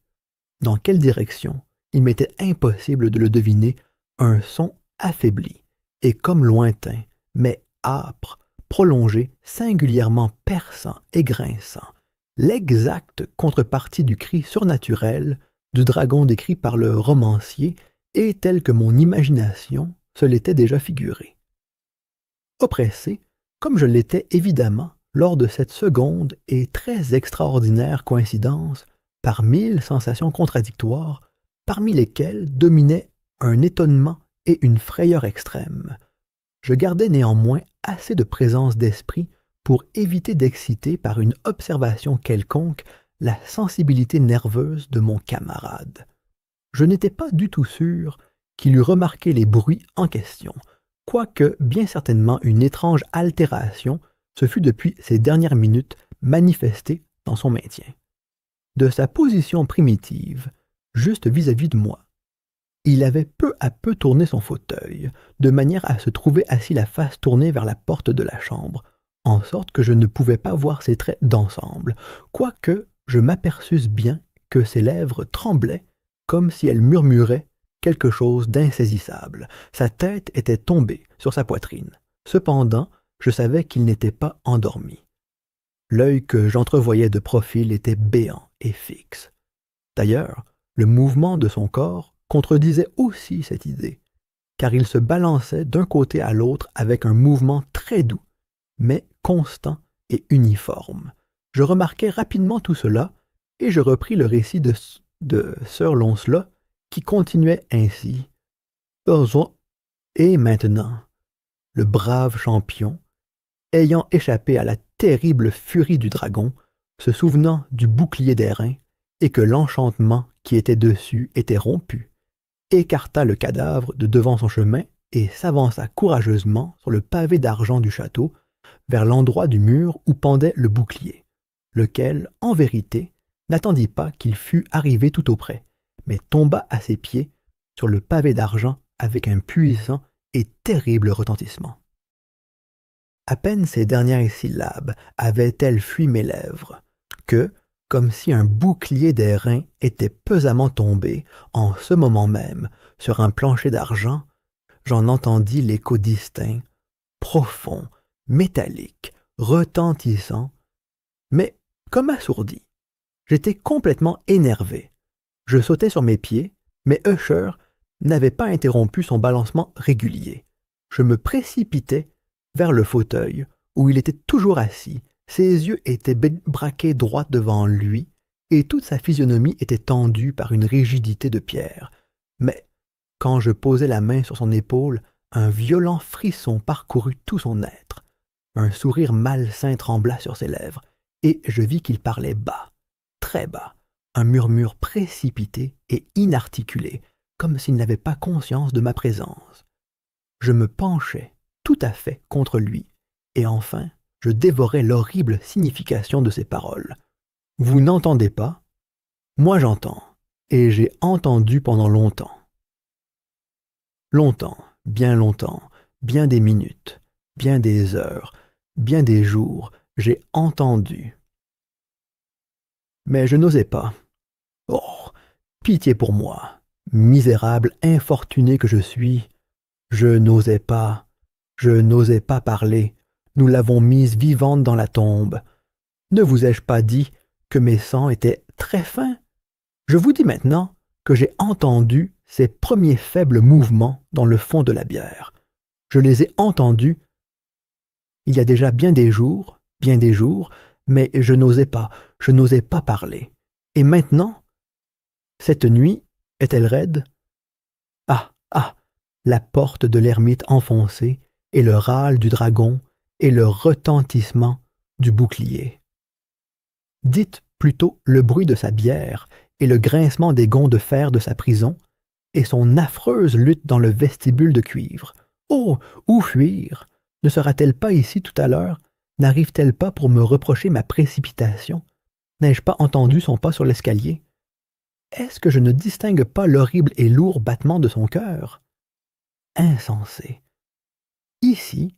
dans quelle direction, il m'était impossible de le deviner, un son affaibli, et comme lointain, mais âpre, prolongé, singulièrement perçant et grinçant, l'exacte contrepartie du cri surnaturel du dragon décrit par le romancier et tel que mon imagination se l'était déjà figuré. Oppressé, comme je l'étais évidemment lors de cette seconde et très extraordinaire coïncidence, par 1000 sensations contradictoires, parmi lesquelles dominaient un étonnement et une frayeur extrême, je gardais néanmoins assez de présence d'esprit pour éviter d'exciter par une observation quelconque la sensibilité nerveuse de mon camarade. Je n'étais pas du tout sûr qu'il eût remarqué les bruits en question, quoique bien certainement une étrange altération se fût depuis ces dernières minutes manifestée dans son maintien. De sa position primitive, juste vis-à-vis de moi, il avait peu à peu tourné son fauteuil, de manière à se trouver assis la face tournée vers la porte de la chambre, en sorte que je ne pouvais pas voir ses traits d'ensemble, quoique je m'aperçusse bien que ses lèvres tremblaient comme si elles murmuraient quelque chose d'insaisissable. Sa tête était tombée sur sa poitrine. Cependant, je savais qu'il n'était pas endormi. L'œil que j'entrevoyais de profil était béant et fixe. D'ailleurs, le mouvement de son corps contredisait aussi cette idée, car il se balançait d'un côté à l'autre avec un mouvement très doux, mais constant et uniforme. Je remarquai rapidement tout cela, et je repris le récit de Sir Lancelot, qui continuait ainsi. Et maintenant, le brave champion, ayant échappé à la terrible furie du dragon, se souvenant du bouclier d'airain, et que l'enchantement qui était dessus était rompu, écarta le cadavre de devant son chemin et s'avança courageusement sur le pavé d'argent du château, vers l'endroit du mur où pendait le bouclier, lequel, en vérité, n'attendit pas qu'il fût arrivé tout auprès, mais tomba à ses pieds sur le pavé d'argent avec un puissant et terrible retentissement. À peine ces dernières syllabes avaient-elles fui mes lèvres, que, comme si un bouclier d'airain était pesamment tombé, en ce moment même, sur un plancher d'argent, j'en entendis l'écho distinct, profond, métallique, retentissant, mais comme assourdi. J'étais complètement énervé. Je sautais sur mes pieds, mais Usher n'avait pas interrompu son balancement régulier. Je me précipitai vers le fauteuil, où il était toujours assis. Ses yeux étaient braqués droit devant lui, et toute sa physionomie était tendue par une rigidité de pierre. Mais, quand je posai la main sur son épaule, un violent frisson parcourut tout son être. Un sourire malsain trembla sur ses lèvres, et je vis qu'il parlait bas, très bas, un murmure précipité et inarticulé, comme s'il n'avait pas conscience de ma présence. Je me penchai tout à fait contre lui, et enfin, je dévorai l'horrible signification de ses paroles. Vous n'entendez pas? Moi j'entends, et j'ai entendu pendant longtemps. Longtemps, bien des minutes, bien des heures, bien des jours, j'ai entendu. Mais je n'osais pas. Oh, pitié pour moi, misérable infortuné que je suis. Je n'osais pas parler. Nous l'avons mise vivante dans la tombe. Ne vous ai-je pas dit que mes sangs étaient très fins? Je vous dis maintenant que j'ai entendu ces premiers faibles mouvements dans le fond de la bière. Je les ai entendus il y a déjà bien des jours, mais je n'osais pas parler. Et maintenant, cette nuit, est-elle raide? Ah, ah, la porte de l'ermite enfoncée, et le râle du dragon, et le retentissement du bouclier. Dites plutôt le bruit de sa bière, et le grincement des gonds de fer de sa prison, et son affreuse lutte dans le vestibule de cuivre. Oh, où fuir? Ne sera-t-elle pas ici tout à l'heure? N'arrive-t-elle pas pour me reprocher ma précipitation? N'ai-je pas entendu son pas sur l'escalier? Est-ce que je ne distingue pas l'horrible et lourd battement de son cœur? Insensé. Ici,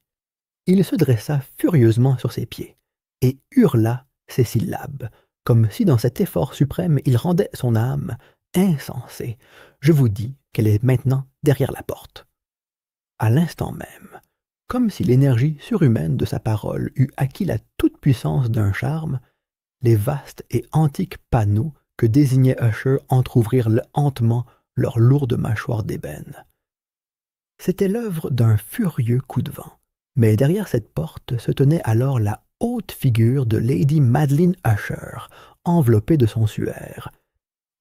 il se dressa furieusement sur ses pieds et hurla ces syllabes, comme si dans cet effort suprême il rendait son âme. Insensé. Je vous dis qu'elle est maintenant derrière la porte. À l'instant même, comme si l'énergie surhumaine de sa parole eût acquis la toute-puissance d'un charme, les vastes et antiques panneaux que désignait Usher entr'ouvrirent lentement leurs lourdes mâchoires d'ébène. C'était l'œuvre d'un furieux coup de vent, mais derrière cette porte se tenait alors la haute figure de Lady Madeline Usher, enveloppée de son suaire.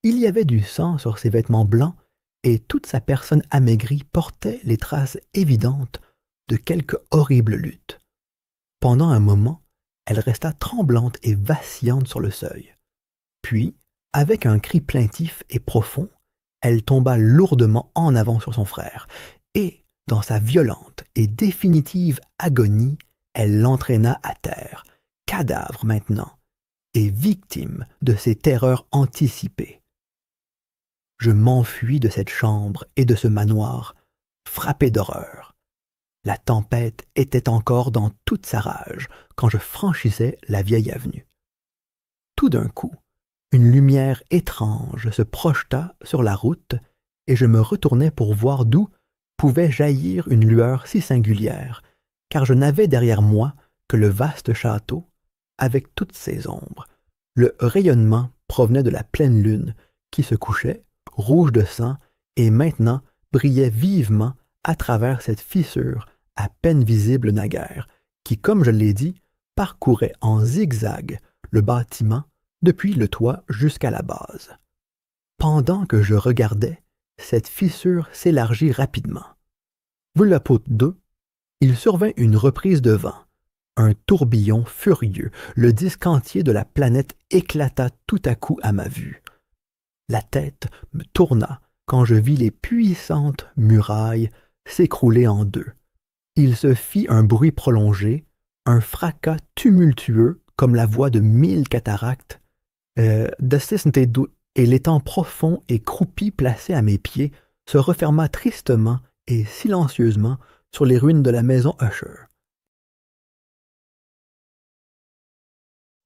Il y avait du sang sur ses vêtements blancs, et toute sa personne amaigrie portait les traces évidentes de quelque horrible lutte. Pendant un moment, elle resta tremblante et vacillante sur le seuil. Puis, avec un cri plaintif et profond, elle tomba lourdement en avant sur son frère, et, dans sa violente et définitive agonie, elle l'entraîna à terre, cadavre maintenant, et victime de ses terreurs anticipées. Je m'enfuis de cette chambre et de ce manoir, frappé d'horreur. La tempête était encore dans toute sa rage quand je franchissais la vieille avenue. Tout d'un coup, une lumière étrange se projeta sur la route et je me retournai pour voir d'où pouvait jaillir une lueur si singulière, car je n'avais derrière moi que le vaste château, avec toutes ses ombres. Le rayonnement provenait de la pleine lune, qui se couchait, rouge de sang, et maintenant brillait vivement à travers cette fissure à peine visible naguère, qui, comme je l'ai dit, parcourait en zigzag le bâtiment depuis le toit jusqu'à la base. Pendant que je regardais, cette fissure s'élargit rapidement. Volapük 2, il survint une reprise de vent, un tourbillon furieux, le disque entier de la planète éclata tout à coup à ma vue. La tête me tourna quand je vis les puissantes murailles s'écrouler en deux. Il se fit un bruit prolongé, un fracas tumultueux comme la voix de 1000 cataractes. Et l'étang profond et croupi placé à mes pieds se referma tristement et silencieusement sur les ruines de la maison Usher.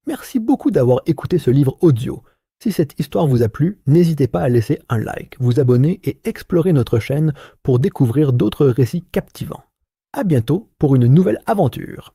Merci beaucoup d'avoir écouté ce livre audio. Si cette histoire vous a plu, n'hésitez pas à laisser un like, vous abonner et explorer notre chaîne pour découvrir d'autres récits captivants. À bientôt pour une nouvelle aventure.